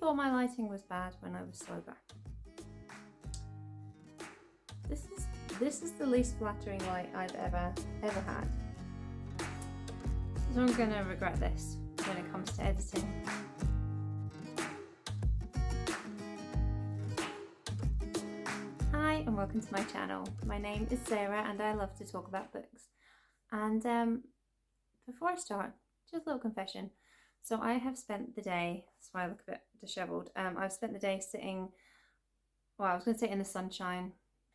thought my lighting was bad when I was sober, this is the least flattering light I've ever had. So I'm gonna regret this when it comes to editing. Hi and welcome to my channel. My name is Sarah and I love to talk about books. And before I start, just a little confession. So I have spent the day, that's why I look a bit dishevelled, I've spent the day sitting, well, I was going to say in the sunshine,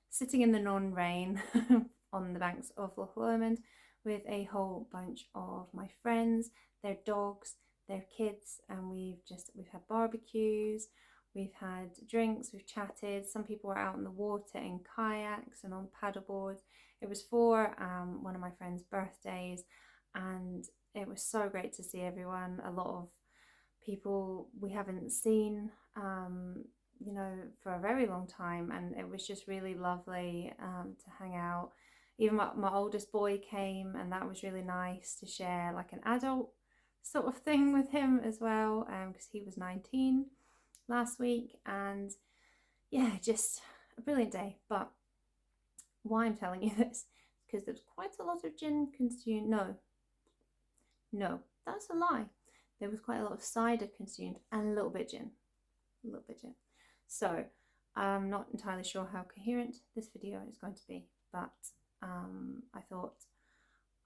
sitting in the non-rain on the banks of Loch Lomond with a whole bunch of my friends, their dogs, their kids, and we've had barbecues, we've had drinks, we've chatted. Some people were out in the water in kayaks and on paddleboards. It was for one of my friends' birthdays, and it was so great to see everyone. A lot of people we haven't seen you know, for a very long time, and it was just really lovely to hang out. Even my oldest boy came, and that was really nice to share like an adult sort of thing with him as well, because he was 19 last week. And yeah, just a brilliant day. But why I'm telling you this is because there's quite a lot of gin consumed. No, that's a lie. There was quite a lot of cider consumed and a little bit gin. So I'm not entirely sure how coherent this video is going to be, but I thought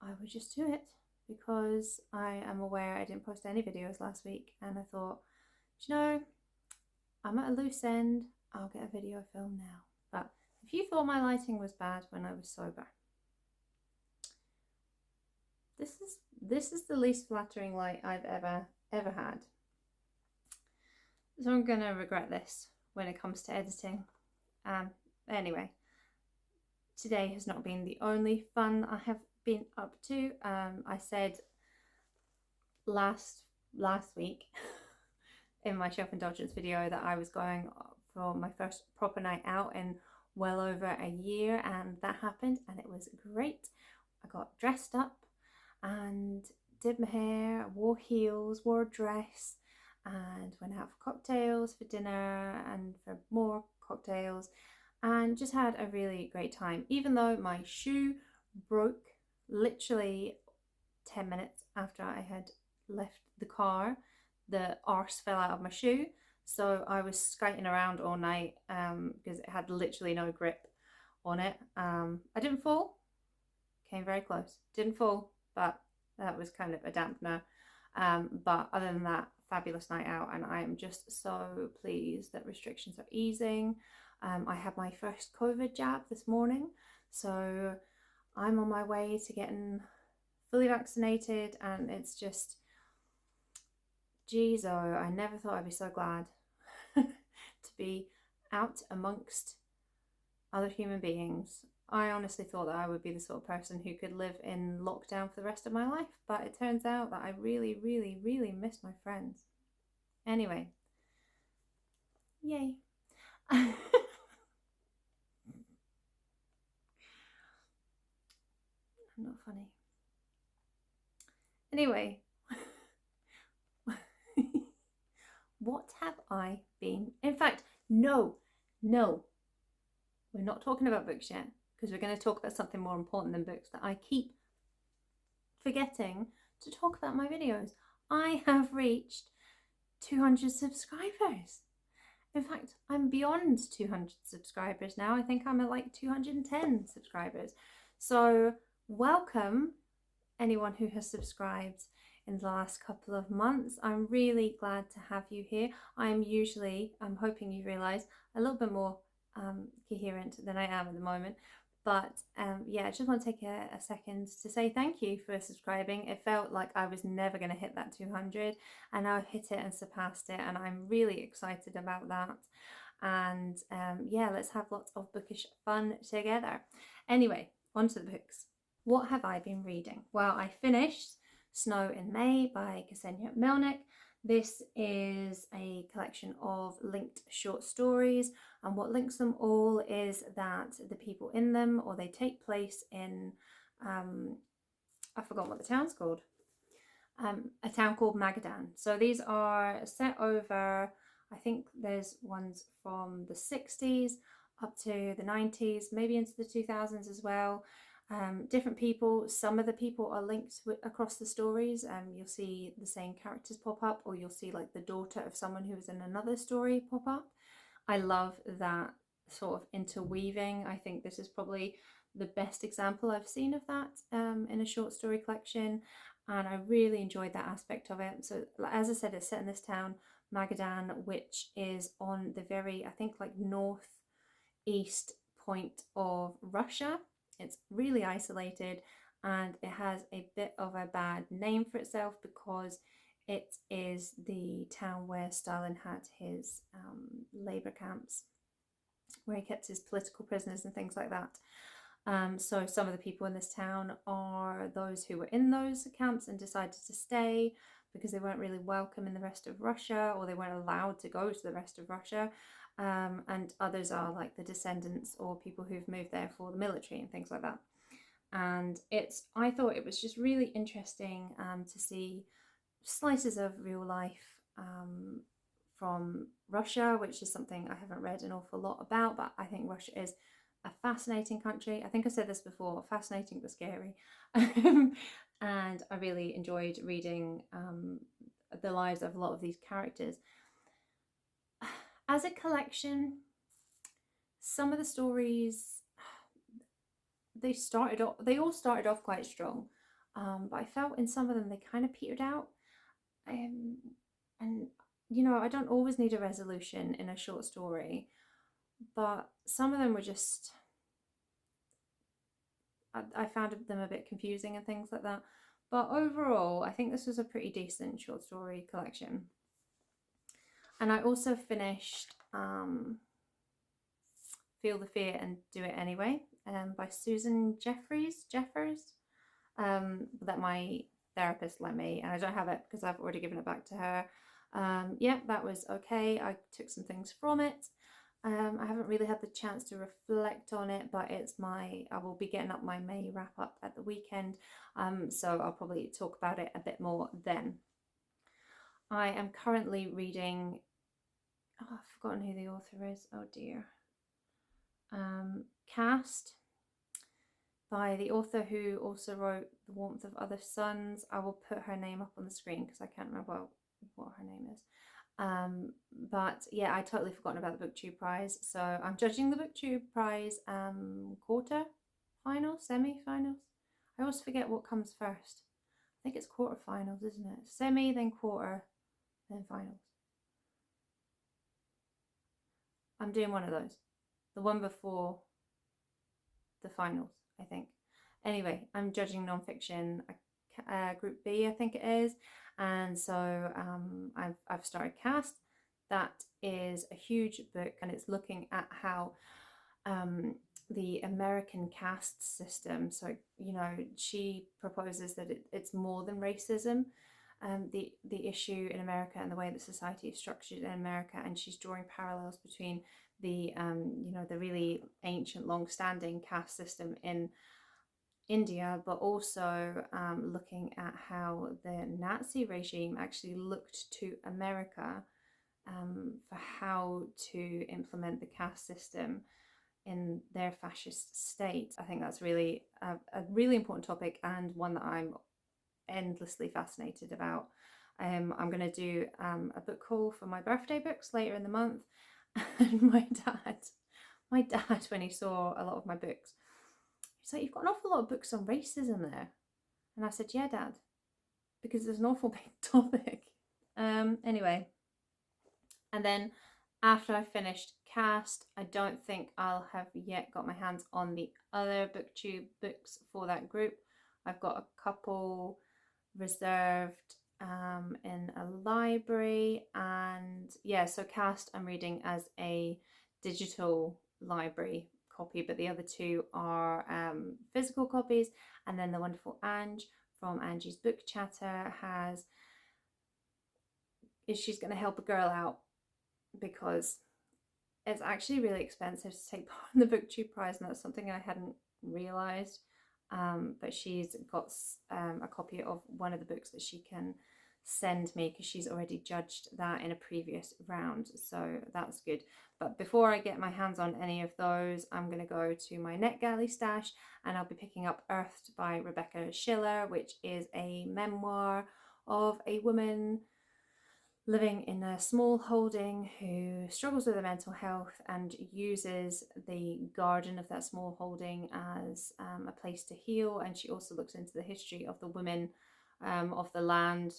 I would just do it because I am aware I didn't post any videos last week, and I thought, you know, I'm at a loose end, I'll get a video filmed now. But if you thought my lighting was bad when I was sober, this is the least flattering light I've ever had. So I'm gonna regret this when it comes to editing. Anyway, today has not been the only fun I have been up to. I said last week in my self-indulgence video that I was going for my first proper night out in well over a year, and that happened, and it was great. I got dressed up and did my hair, wore heels, wore a dress, and went out for cocktails for dinner and for more cocktails, and just had a really great time. Even though my shoe broke literally 10 minutes after I had left the car, the arse fell out of my shoe, so I was skating around all night because it had literally no grip on it. I didn't fall, came very close, didn't fall, but that was kind of a dampener. But other than that, fabulous night out, and I am just so pleased that restrictions are easing. I had my first COVID jab this morning, so I'm on my way to getting fully vaccinated, and it's just, geez, oh, I never thought I'd be so glad to be out amongst other human beings. I honestly thought that I would be the sort of person who could live in lockdown for the rest of my life, but it turns out that I really, really, really miss my friends. Anyway, yay. I'm not funny. Anyway, what have I been? In fact, no, we're not talking about books yet, because we're going to talk about something more important than books that I keep forgetting to talk about in my videos. I have reached 200 subscribers. In fact, I'm beyond 200 subscribers now. I think I'm at like 210 subscribers. So welcome anyone who has subscribed in the last couple of months. I'm really glad to have you here. I'm hoping you realize, a little bit more coherent than I am at the moment. But yeah, I just want to take a second to say thank you for subscribing. It felt like I was never going to hit that 200, and I hit it and surpassed it, and I'm really excited about that. And yeah, let's have lots of bookish fun together. Anyway, on to the books. What have I been reading? Well, I finished Snow in May by Ksenia Melnik. This is a collection of linked short stories, and what links them all is that the people in them, or they take place in, I forgot what the town's called, a town called Magadan. So these are set over, I think there's ones from the 60s up to the 90s, maybe into the 2000s as well. Different people, some of the people are linked across the stories. You'll see the same characters pop up, or you'll see like the daughter of someone who was in another story pop up. I love that sort of interweaving. I think this is probably the best example I've seen of that in a short story collection, and I really enjoyed that aspect of it. So as I said, it's set in this town, Magadan, which is on the very, I think, like northeast point of Russia. It's really isolated, and it has a bit of a bad name for itself because it is the town where Stalin had his labor camps, where he kept his political prisoners and things like that. So some of the people in this town are those who were in those camps and decided to stay because they weren't really welcome in the rest of Russia, or they weren't allowed to go to the rest of Russia. And others are like the descendants or people who've moved there for the military and things like that. And I thought it was just really interesting to see slices of real life from Russia, which is something I haven't read an awful lot about, but I think Russia is a fascinating country. I think I said this before, fascinating but scary. And I really enjoyed reading the lives of a lot of these characters. As a collection, some of the stories, they all started off quite strong, but I felt in some of them they kind of petered out. And you know, I don't always need a resolution in a short story, but some of them were just, I found them a bit confusing and things like that. But overall, I think this was a pretty decent short story collection. And I also finished Feel the Fear and Do It Anyway by Susan Jeffers, that my therapist lent me, and I don't have it because I've already given it back to her. Yeah, that was okay. I took some things from it. I haven't really had the chance to reflect on it, but I will be getting up my May wrap up at the weekend, so I'll probably talk about it a bit more then. I am currently reading, I've forgotten who the author is, oh dear, Caste, by the author who also wrote The Warmth of Other Suns. I will put her name up on the screen because I can't remember what her name is. But yeah, I totally forgotten about the Booktube prize. So I'm judging the Booktube prize quarter finals, semi-finals. I always forget what comes first. I think it's quarterfinals, isn't it? Semi, then quarter, then finals. I'm doing one of those. The one before the finals, I think. Anyway, I'm judging nonfiction, group B, I think it is. And so I've started Caste. That is a huge book, and it's looking at how the American caste system, so you know, she proposes that it's more than racism, the issue in America and the way that society is structured in America, and she's drawing parallels between the you know, the really ancient, long-standing caste system in India, but also looking at how the Nazi regime actually looked to America for how to implement the caste system in their fascist state. I think that's really a really important topic, and one that I'm endlessly fascinated about. I'm going to do a book haul for my birthday books later in the month, and my dad, when he saw a lot of my books, he's like, "You've got an awful lot of books on racism there." And I said, "Yeah, Dad, because there's an awful big topic." Anyway, and then after I finished Caste, I don't think I'll have yet got my hands on the other Booktube books for that group. I've got a couple reserved in a library, and yeah, so Caste I'm reading as a digital library copy, but the other two are physical copies. And then the wonderful Ange from Angie's Book Chatter she's going to help a girl out because it's actually really expensive to take part in the Booktube prize, and that's something I hadn't realised. But she's got a copy of one of the books that she can send me, because she's already judged that in a previous round, so that's good. But before I get my hands on any of those, I'm going to go to my NetGalley stash, and I'll be picking up Earthed by Rebecca Schiller, which is a memoir of a woman living in a small holding who struggles with her mental health and uses the garden of that small holding as a place to heal. And she also looks into the history of the women of the land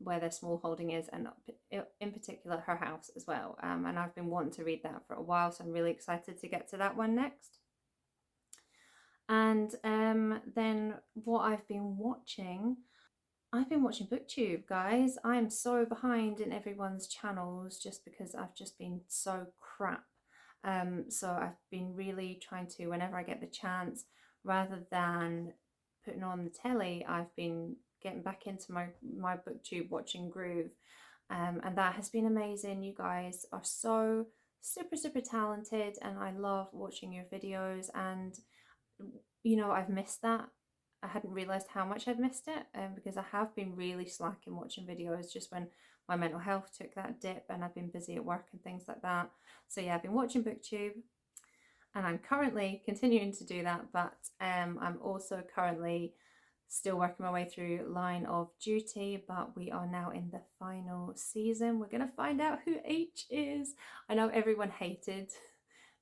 where their small holding is, and in particular her house as well. And I've been wanting to read that for a while, so I'm really excited to get to that one next. And then what I've been watching Booktube, guys. I'm so behind in everyone's channels just because I've just been so crap. So I've been really trying to, whenever I get the chance, rather than putting on the telly, I've been getting back into my Booktube watching groove. And that has been amazing. You guys are so super talented, and I love watching your videos. And you know, I've missed that. I hadn't realised how much I'd missed it, because I have been really slacking watching videos just when my mental health took that dip and I've been busy at work and things like that. So yeah, I've been watching Booktube, and I'm currently continuing to do that, but I'm also currently still working my way through Line of Duty, but we are now in the final season. We're going to find out who H is. I know everyone hated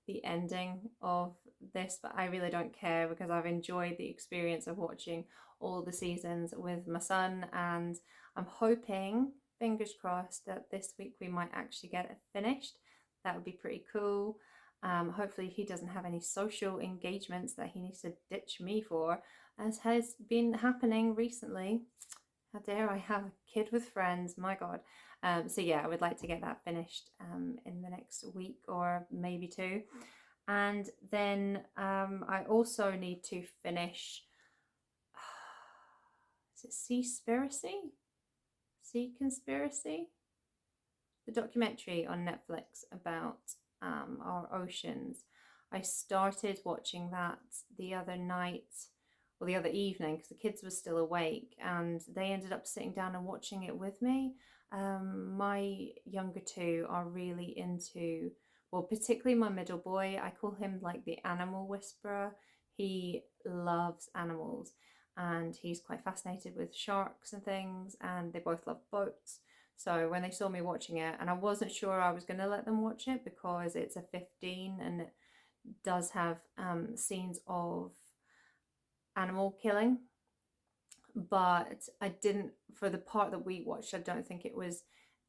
the ending of this, but I really don't care, because I've enjoyed the experience of watching all the seasons with my son, and I'm hoping, fingers crossed, that this week we might actually get it finished. That would be pretty cool. Hopefully he doesn't have any social engagements that he needs to ditch me for, as has been happening recently. How dare I have a kid with friends, my god. So yeah, I would like to get that finished in the next week or maybe two. And then I also need to finish, is it Seaspiracy? Seaspiracy? The documentary on Netflix about our oceans. I started watching that the other night, or the other evening, because the kids were still awake, and they ended up sitting down and watching it with me. My younger two are really into, well, particularly my middle boy. I call him like the animal whisperer. He loves animals, and he's quite fascinated with sharks and things, and they both love boats. So when they saw me watching it, and I wasn't sure I was going to let them watch it because it's a 15 and it does have scenes of animal killing, but I didn't, for the part that we watched, I don't think it was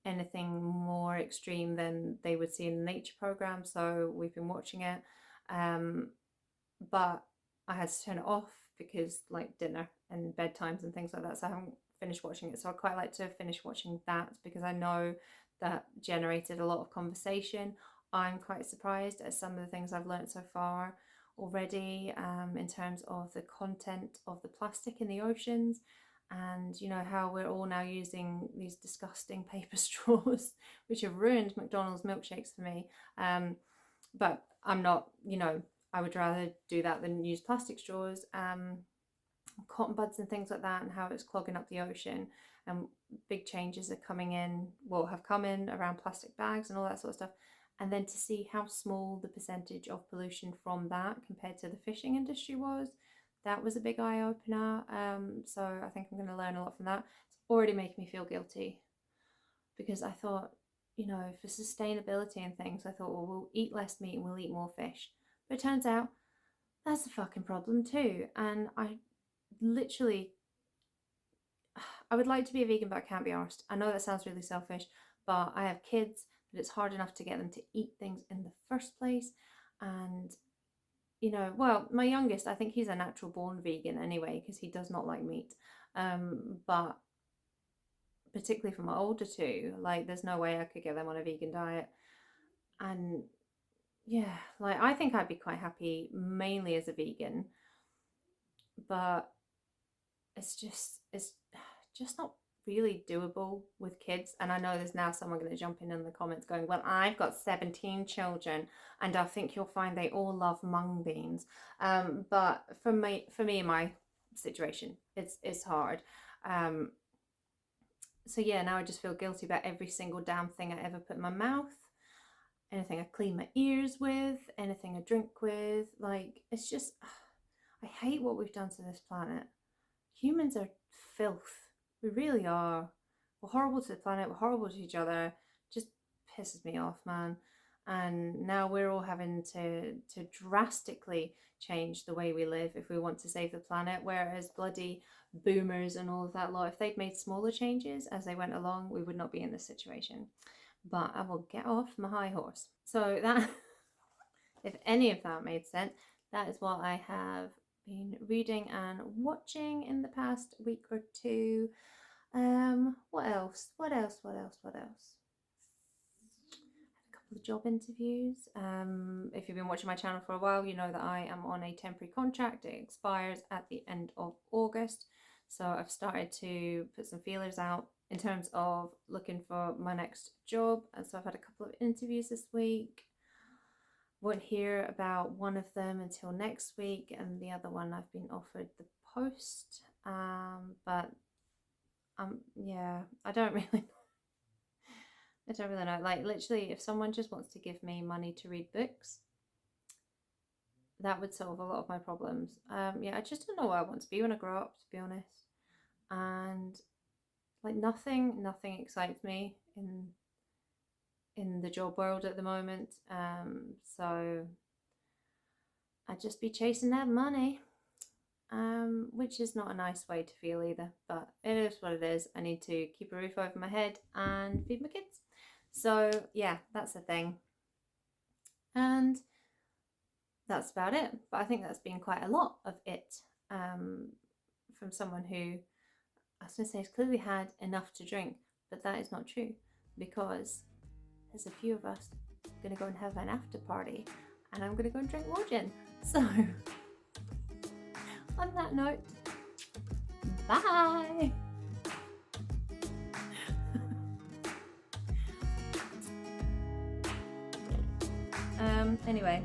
anything more extreme than they would see in the nature program, so we've been watching it, but I had to turn it off because like dinner and bedtimes and things like that, so I haven't finished watching it. So I quite like to finish watching that, because I know that generated a lot of conversation. I'm quite surprised at some of the things I've learned so far already, in terms of the content of the plastic in the oceans, and you know how we're all now using these disgusting paper straws which have ruined McDonald's milkshakes for me, but I'm not, you know, I would rather do that than use plastic straws. Cotton buds and things like that, and how it's clogging up the ocean, and big changes are coming in, well, have come in around plastic bags and all that sort of stuff. And then to see how small the percentage of pollution from that compared to the fishing industry was, that was a big eye-opener. So I think I'm going to learn a lot from that. It's already making me feel guilty, because I thought, you know, for sustainability and things, I thought, well, we'll eat less meat and we'll eat more fish. But it turns out that's a fucking problem too. And I literally, I would like to be a vegan, but I can't be arsed. I know that sounds really selfish, but I have kids that it's hard enough to get them to eat things in the first place. And, you know, well, my youngest, I think he's a natural born vegan anyway, because he does not like meat. But particularly for my older two, like, there's no way I could get them on a vegan diet. And yeah, like, I think I'd be quite happy mainly as a vegan, but it's just not really doable with kids. And I know there's now someone going to jump in the comments going, well, I've got 17 children and I think you'll find they all love mung beans. But for me in my situation, it's hard. So yeah, now I just feel guilty about every single damn thing I ever put in my mouth, anything I clean my ears with, anything I drink with. Like, it's just, I hate what we've done to this planet. Humans are filth. We really are. We're horrible to the planet, we're horrible to each other. Just pisses me off, man. And now we're all having to drastically change the way we live if we want to save the planet, whereas bloody boomers and all of that lot, if they'd made smaller changes as they went along, we would not be in this situation. But I will get off my high horse. So that, if any of that made sense, that is what I have been reading and watching in the past week or two. What else? The job interviews. If you've been watching my channel for a while, you know that I am on a temporary contract. It expires at the end of August, so I've started to put some feelers out in terms of looking for my next job, and so I've had a couple of interviews this week. Won't hear about one of them until next week, and the other one I've been offered the post, but yeah, I don't really know. Like, literally, if someone just wants to give me money to read books, that would solve a lot of my problems. Yeah, I just don't know what I want to be when I grow up, to be honest. And like, nothing excites me in the job world at the moment. So I'd just be chasing that money, which is not a nice way to feel either. But it is what it is. I need to keep a roof over my head and feed my kids. So yeah, that's the thing. And that's about it. But I think that's been quite a lot of it, from someone who, I was going to say, has clearly had enough to drink, but that is not true, because there's a few of us going to go and have an after party, and I'm going to go and drink more gin. So on that note, bye. Anyway,